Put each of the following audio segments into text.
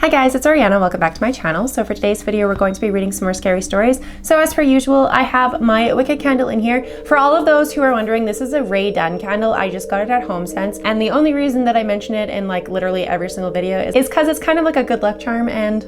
Hi guys, it's Ariana. Welcome back to my channel. So for today's video, we're going to be reading some more scary stories. So as per usual, I have my wicked candle in here. For all of those who are wondering, this is a Ray Dunn candle. I just got it at HomeSense, and the only reason that I mention it in like literally every single video is because it's kind of like a good luck charm, and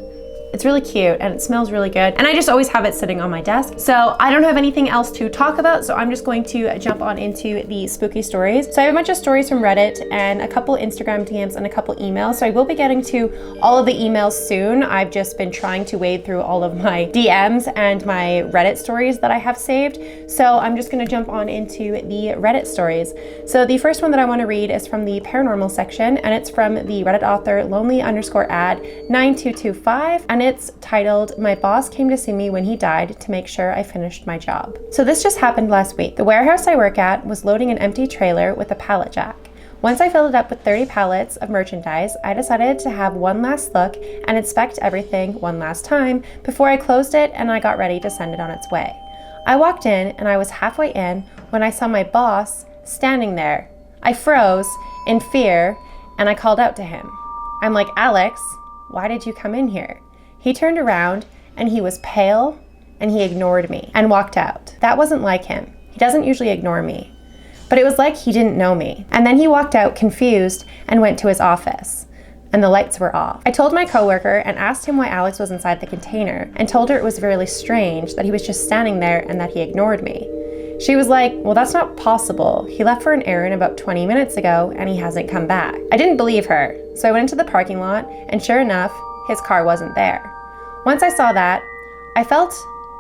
it's really cute and it smells really good. And I just always have it sitting on my desk. So I don't have anything else to talk about, so I'm just going to jump on into the spooky stories. So I have a bunch of stories from Reddit and a couple Instagram DMs and a couple emails. So I will be getting to all of the emails soon. I've just been trying to wade through all of my DMs and my Reddit stories that I have saved. So I'm just gonna jump on into the Reddit stories. So the first one that I wanna read is from the paranormal section, and it's from the Reddit author lonely_ad9225. And it's titled, "My boss came to see me when he died to make sure I finished my job." So this just happened last week. The warehouse I work at was loading an empty trailer with a pallet jack. Once I filled it up with 30 pallets of merchandise, I decided to have one last look and inspect everything one last time before I closed it and I got ready to send it on its way. I walked in and I was halfway in when I saw my boss standing there. I froze in fear and I called out to him. I'm like, "Alex, why did you come in here?" He turned around and he was pale and he ignored me and walked out. That wasn't like him. He doesn't usually ignore me, but it was like he didn't know me. And then he walked out confused and went to his office, and the lights were off. I told my coworker and asked him why Alex was inside the container and told her it was really strange that he was just standing there and that he ignored me. She was like, "Well, that's not possible. He left for an errand about 20 minutes ago and he hasn't come back." I didn't believe her, so I went into the parking lot and sure enough, his car wasn't there. Once I saw that, I felt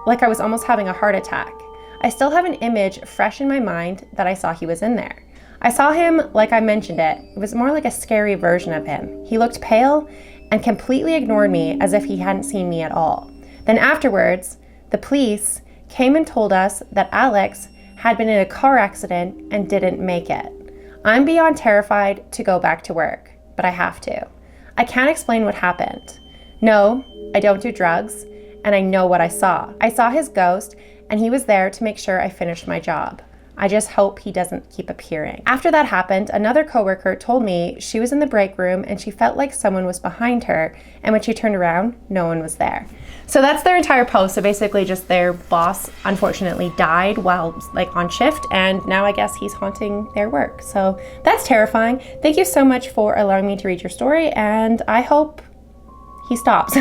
like I was almost having a heart attack. I still have an image fresh in my mind that I saw he was in there. I saw him like I mentioned it. It was more like a scary version of him. He looked pale and completely ignored me as if he hadn't seen me at all. Then afterwards, the police came and told us that Alex had been in a car accident and didn't make it. I'm beyond terrified to go back to work, but I have to. I can't explain what happened. No, I don't do drugs, and I know what I saw. I saw his ghost, and he was there to make sure I finished my job. I just hope he doesn't keep appearing. After that happened, another coworker told me she was in the break room and she felt like someone was behind her, and when she turned around, no one was there. So that's their entire post. So basically just their boss unfortunately died while like on shift, and now I guess he's haunting their work. So that's terrifying. Thank you so much for allowing me to read your story, and I hope he stops.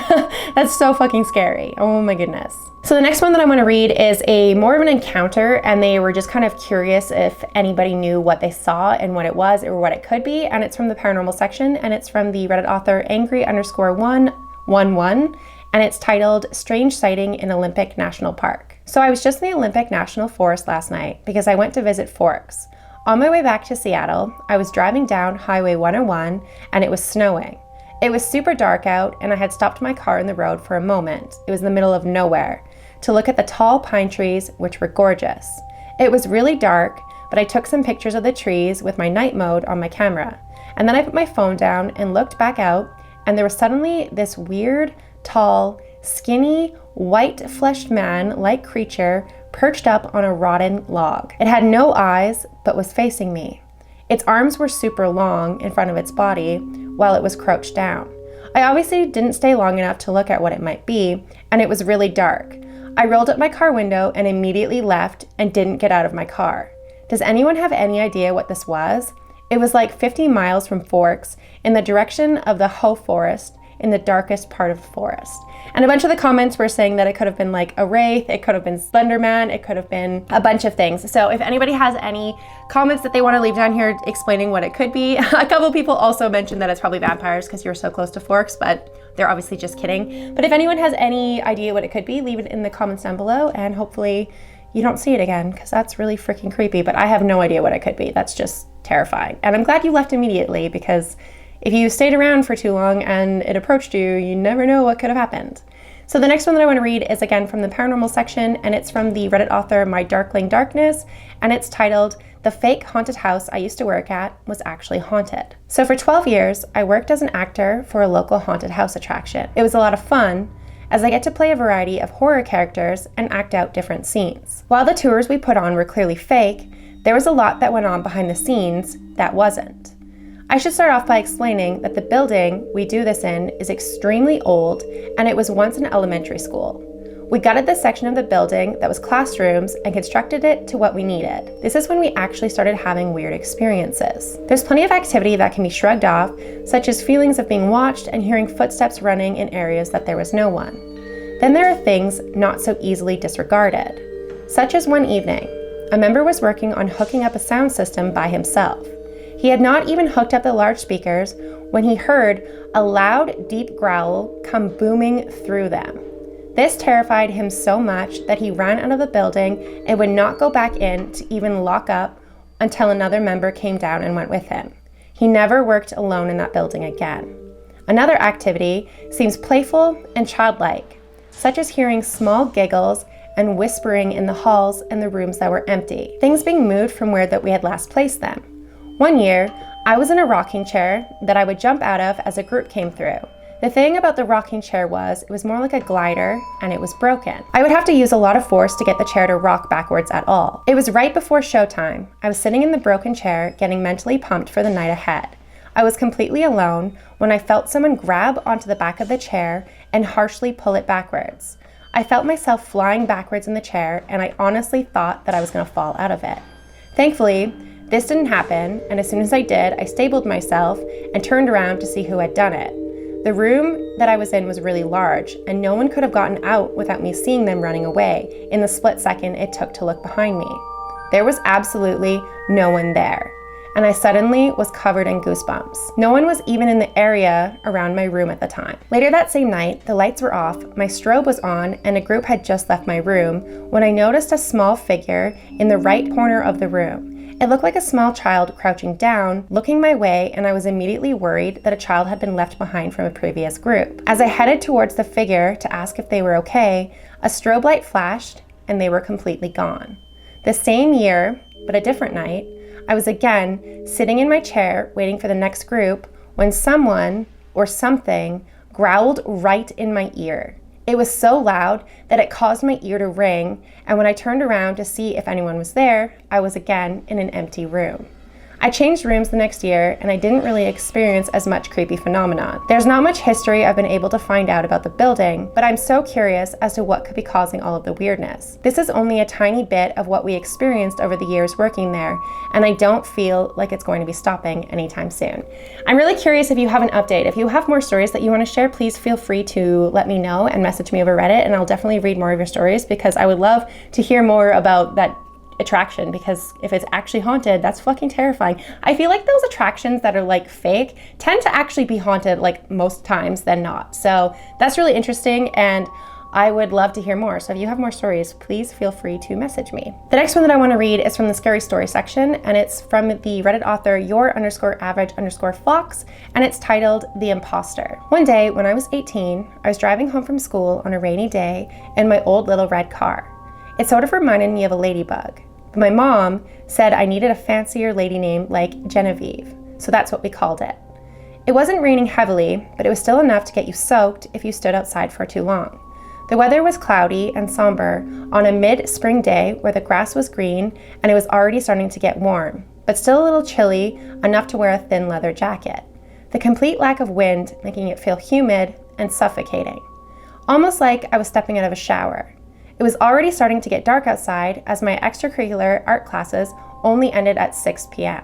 That's so fucking scary. Oh my goodness. So the next one that I want to read is a more of an encounter, and they were just kind of curious if anybody knew what they saw and what it was or what it could be. And it's from the paranormal section, and it's from the Reddit author angry_111, and it's titled "Strange Sighting in Olympic National Park." So I was just in the Olympic National Forest last night because I went to visit Forks. On my way back to Seattle, I was driving down Highway 101 and it was snowing. It was super dark out, and I had stopped my car in the road for a moment. It was in the middle of nowhere, to look at the tall pine trees, which were gorgeous. It was really dark, but I took some pictures of the trees with my night mode on my camera. And then I put my phone down and looked back out, and there was suddenly this weird, tall, skinny, white-fleshed man-like creature perched up on a rotten log. It had no eyes, but was facing me. Its arms were super long in front of its body while it was crouched down. I obviously didn't stay long enough to look at what it might be, and it was really dark. I rolled up my car window and immediately left and didn't get out of my car. Does anyone have any idea what this was? It was like 50 miles from Forks in the direction of the Hoh Forest in the darkest part of the forest. And a bunch of the comments were saying that it could have been like a wraith, it could have been Slender Man, it could have been a bunch of things. So if anybody has any comments that they want to leave down here explaining what it could be. A couple people also mentioned that it's probably vampires because you're so close to Forks, but they're obviously just kidding. But if anyone has any idea what it could be, leave it in the comments down below, and hopefully you don't see it again, because that's really freaking creepy. But I have no idea what it could be. That's just terrifying. And I'm glad you left immediately, because if you stayed around for too long and it approached you, you never know what could have happened. So the next one that I want to read is again from the paranormal section, and it's from the Reddit author My Darkling Darkness, and it's titled "The Fake Haunted House I Used to Work At Was Actually Haunted." So for 12 years, I worked as an actor for a local haunted house attraction. It was a lot of fun, as I get to play a variety of horror characters and act out different scenes. While the tours we put on were clearly fake, there was a lot that went on behind the scenes that wasn't. I should start off by explaining that the building we do this in is extremely old, and it was once an elementary school. We gutted this section of the building that was classrooms and constructed it to what we needed. This is when we actually started having weird experiences. There's plenty of activity that can be shrugged off, such as feelings of being watched and hearing footsteps running in areas that there was no one. Then there are things not so easily disregarded, such as one evening, a member was working on hooking up a sound system by himself. He had not even hooked up the large speakers when he heard a loud, deep growl come booming through them. This terrified him so much that he ran out of the building and would not go back in to even lock up until another member came down and went with him. He never worked alone in that building again. Another activity seems playful and childlike, such as hearing small giggles and whispering in the halls and the rooms that were empty, things being moved from where that we had last placed them. One year, I was in a rocking chair that I would jump out of as a group came through. The thing about the rocking chair was it was more like a glider and it was broken. I would have to use a lot of force to get the chair to rock backwards at all. It was right before showtime. I was sitting in the broken chair getting mentally pumped for the night ahead. I was completely alone when I felt someone grab onto the back of the chair and harshly pull it backwards. I felt myself flying backwards in the chair and I honestly thought that I was going to fall out of it. Thankfully, this didn't happen, and as soon as I did, I stabilized myself and turned around to see who had done it. The room that I was in was really large, and no one could have gotten out without me seeing them running away in the split second it took to look behind me. There was absolutely no one there, and I suddenly was covered in goosebumps. No one was even in the area around my room at the time. Later that same night, the lights were off, my strobe was on, and a group had just left my room when I noticed a small figure in the right corner of the room. It looked like a small child crouching down, looking my way, and I was immediately worried that a child had been left behind from a previous group. As I headed towards the figure to ask if they were okay, a strobe light flashed and they were completely gone. The same year, but a different night, I was again sitting in my chair waiting for the next group when someone or something growled right in my ear. It was so loud that it caused my ear to ring, and when I turned around to see if anyone was there, I was again in an empty room. I changed rooms the next year, and I didn't really experience as much creepy phenomenon. There's not much history I've been able to find out about the building, but I'm so curious as to what could be causing all of the weirdness. This is only a tiny bit of what we experienced over the years working there, and I don't feel like it's going to be stopping anytime soon. I'm really curious if you have an update. If you have more stories that you want to share, please feel free to let me know and message me over Reddit, and I'll definitely read more of your stories because I would love to hear more about that attraction, because if it's actually haunted, that's fucking terrifying. I feel like those attractions that are like fake tend to actually be haunted like most times than not. So that's really interesting and I would love to hear more. So if you have more stories, please feel free to message me. The next one that I want to read is from the scary story section, and it's from the Reddit author your_average_fox, and it's titled The Imposter. One day when I was 18, I was driving home from school on a rainy day in my old little red car. It sort of reminded me of a ladybug. But my mom said I needed a fancier lady name like Genevieve, so that's what we called it. It wasn't raining heavily, but it was still enough to get you soaked if you stood outside for too long. The weather was cloudy and somber on a mid-spring day where the grass was green and it was already starting to get warm, but still a little chilly enough to wear a thin leather jacket. The complete lack of wind making it feel humid and suffocating, almost like I was stepping out of a shower. It was already starting to get dark outside as my extracurricular art classes only ended at 6 p.m.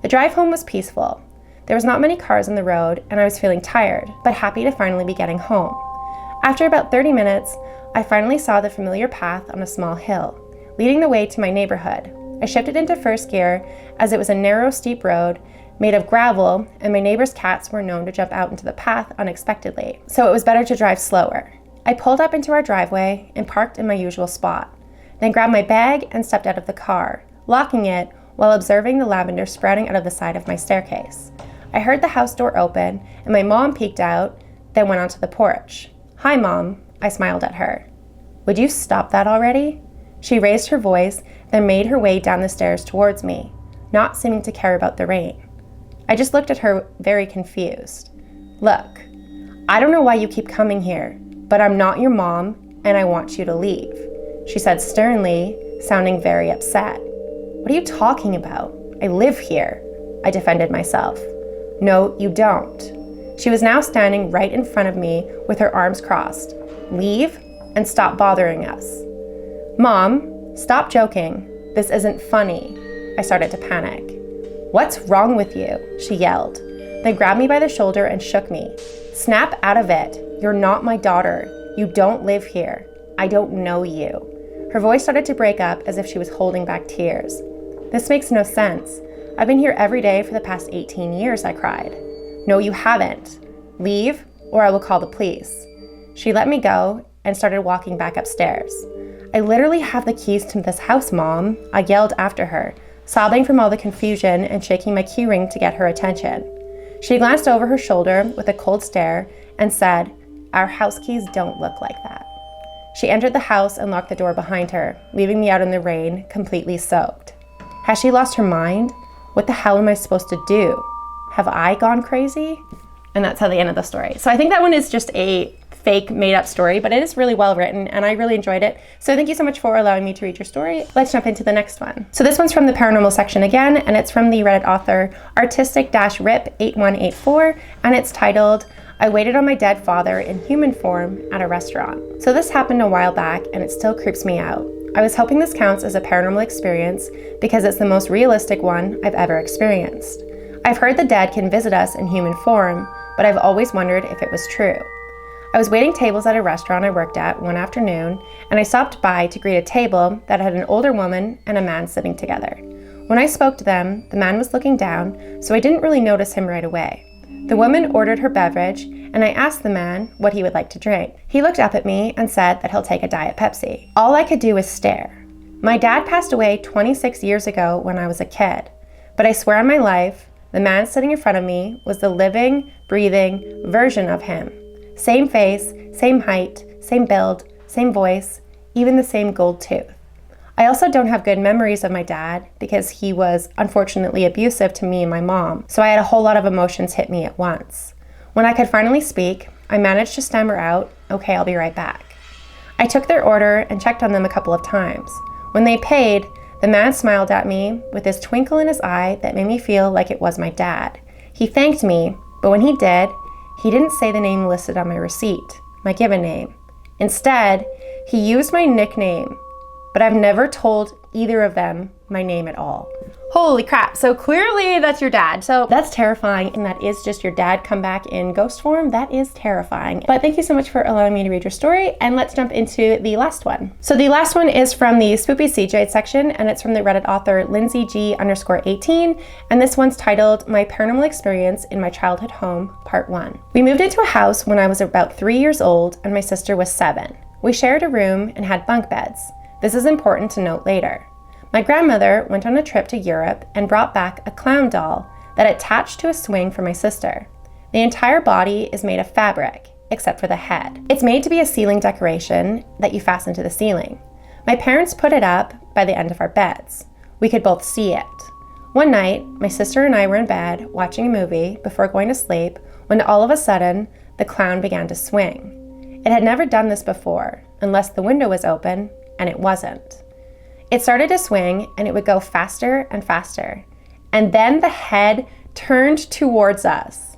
The drive home was peaceful. There was not many cars on the road and I was feeling tired, but happy to finally be getting home. After about 30 minutes, I finally saw the familiar path on a small hill, leading the way to my neighborhood. I shifted into first gear as it was a narrow, steep road made of gravel and my neighbor's cats were known to jump out into the path unexpectedly, so it was better to drive slower. I pulled up into our driveway and parked in my usual spot, then grabbed my bag and stepped out of the car, locking it while observing the lavender sprouting out of the side of my staircase. I heard the house door open and my mom peeked out, then went onto the porch. "Hi, Mom," I smiled at her. "Would you stop that already?" She raised her voice, then made her way down the stairs towards me, not seeming to care about the rain. I just looked at her very confused. "Look, I don't know why you keep coming here, but I'm not your mom, and I want you to leave," she said sternly, sounding very upset. "What are you talking about? I live here," I defended myself. No, you don't. She was now standing right in front of me with her arms crossed. Leave and stop bothering us. Mom, stop joking. This isn't funny. I started to panic. What's wrong with you? She yelled. Then grabbed me by the shoulder and shook me. Snap out of it. You're not my daughter. You don't live here. I don't know you. Her voice started to break up as if she was holding back tears. This makes no sense. I've been here every day for the past 18 years, I cried. No, you haven't. Leave, or I will call the police. She let me go and started walking back upstairs. I literally have the keys to this house, Mom, I yelled after her, sobbing from all the confusion and shaking my key ring to get her attention. She glanced over her shoulder with a cold stare and said, Our house keys don't look like that. She entered the house and locked the door behind her, leaving me out in the rain, completely soaked. Has she lost her mind? What the hell am I supposed to do? Have I gone crazy? And that's how they ended the story. So I think that one is just a fake made-up story, but it is really well written and I really enjoyed it. So thank you so much for allowing me to read your story. Let's jump into the next one. So this one's from the paranormal section again, and it's from the Reddit author artistic-rip8184, and it's titled, I waited on my dead father in human form at a restaurant. So this happened a while back and it still creeps me out. I was hoping this counts as a paranormal experience because it's the most realistic one I've ever experienced. I've heard the dead can visit us in human form, but I've always wondered if it was true. I was waiting tables at a restaurant I worked at one afternoon, and I stopped by to greet a table that had an older woman and a man sitting together. When I spoke to them, the man was looking down, so I didn't really notice him right away. The woman ordered her beverage, and I asked the man what he would like to drink. He looked up at me and said that he'll take a Diet Pepsi. All I could do was stare. My dad passed away 26 years ago when I was a kid, but I swear on my life, the man sitting in front of me was the living, breathing version of him. Same face, same height, same build, same voice, even the same gold tooth. I also don't have good memories of my dad because he was unfortunately abusive to me and my mom, so I had a whole lot of emotions hit me at once. When I could finally speak, I managed to stammer out, "Okay, I'll be right back." I took their order and checked on them a couple of times. When they paid, the man smiled at me with this twinkle in his eye that made me feel like it was my dad. He thanked me, but when he did, he didn't say the name listed on my receipt, my given name. Instead, he used my nickname, but I've never told either of them my name at all. Holy crap, so clearly that's your dad. So that's terrifying, and that is just your dad come back in ghost form. That is terrifying. But thank you so much for allowing me to read your story, and let's jump into the last one. So the last one is from the Spoopy Cjades section, and it's from the Reddit author LindsayG_18, and this one's titled, My Paranormal Experience in My Childhood Home, Part 1. We moved into a house when I was about 3 years old, and my sister was 7. We shared a room and had bunk beds. This is important to note later. My grandmother went on a trip to Europe and brought back a clown doll that attached to a swing for my sister. The entire body is made of fabric, except for the head. It's made to be a ceiling decoration that you fasten to the ceiling. My parents put it up by the end of our beds. We could both see it. One night, my sister and I were in bed watching a movie before going to sleep when all of a sudden, the clown began to swing. It had never done this before, unless the window was open, and it wasn't. It started to swing and it would go faster and faster. And then the head turned towards us.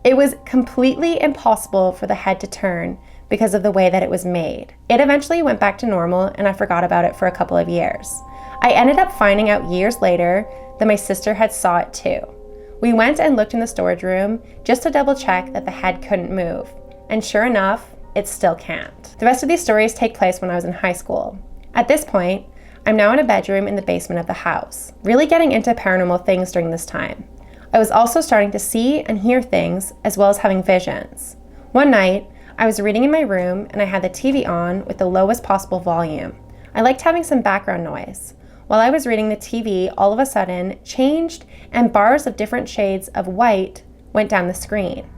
It was completely impossible for the head to turn because of the way that it was made. It eventually went back to normal and I forgot about it for a couple of years. I ended up finding out years later that my sister had saw it too. We went and looked in the storage room just to double check that the head couldn't move. And sure enough, it still can't. The rest of these stories take place when I was in high school. At this point, I'm now in a bedroom in the basement of the house, really getting into paranormal things during this time. I was also starting to see and hear things, as well as having visions. One night, I was reading in my room and I had the TV on with the lowest possible volume. I liked having some background noise. While I was reading, the TV all of a sudden changed and bars of different shades of white went down the screen.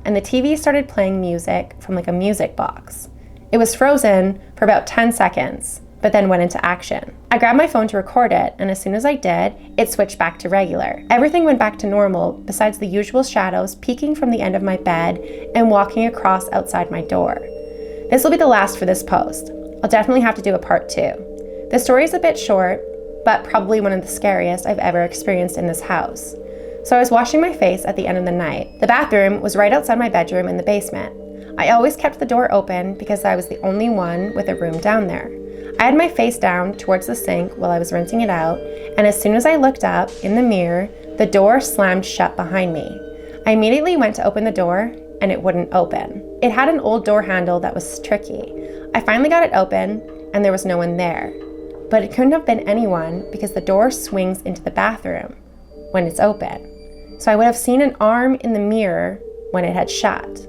And the TV started playing music from like a music box. It was frozen for about 10 seconds. But then went into action. I grabbed my phone to record it, and as soon as I did, it switched back to regular. Everything went back to normal, besides the usual shadows peeking from the end of my bed and walking across outside my door. This will be the last for this post. I'll definitely have to do a part 2. The story is a bit short, but probably one of the scariest I've ever experienced in this house. So I was washing my face at the end of the night. The bathroom was right outside my bedroom in the basement. I always kept the door open because I was the only one with a room down there. I had my face down towards the sink while I was rinsing it out, and as soon as I looked up in the mirror, the door slammed shut behind me. I immediately went to open the door, and it wouldn't open. It had an old door handle that was tricky. I finally got it open, and there was no one there. But it couldn't have been anyone because the door swings into the bathroom when it's open. So I would have seen an arm in the mirror when it had shut.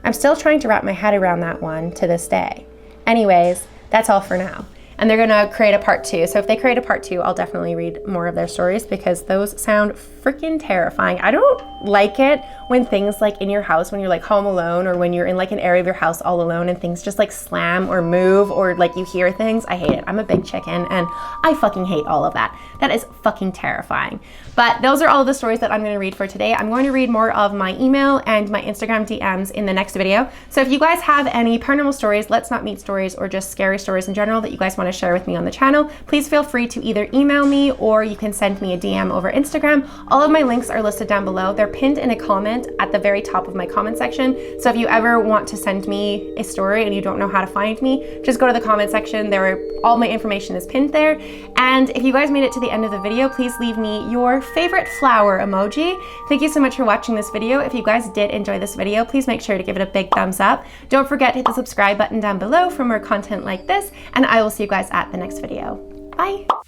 I'm still trying to wrap my head around that one to this day. Anyways, that's all for now. And they're gonna create a part 2. So if they create a part 2, I'll definitely read more of their stories because those sound freaking terrifying. I don't like it when things like in your house, when you're like home alone or when you're in like an area of your house all alone and things just like slam or move or like you hear things. I hate it. I'm a big chicken and I fucking hate all of that. That is fucking terrifying. But those are all of the stories that I'm gonna read for today. I'm going to read more of my email and my Instagram DMs in the next video. So if you guys have any paranormal stories, let's not meet stories, or just scary stories in general that you guys want to share with me on the channel, please feel free to either email me or you can send me a DM over Instagram. All of my links are listed down below. They're pinned in a comment at the very top of my comment section. So if you ever want to send me a story and you don't know how to find me, just go to the comment section. All my information is pinned there. And if you guys made it to the end of the video, please leave me your favorite flower emoji. Thank you so much for watching this video. If you guys did enjoy this video, please make sure to give it a big thumbs up. Don't forget to hit the subscribe button down below for more content like this, and I will see you guys at the next video. Bye.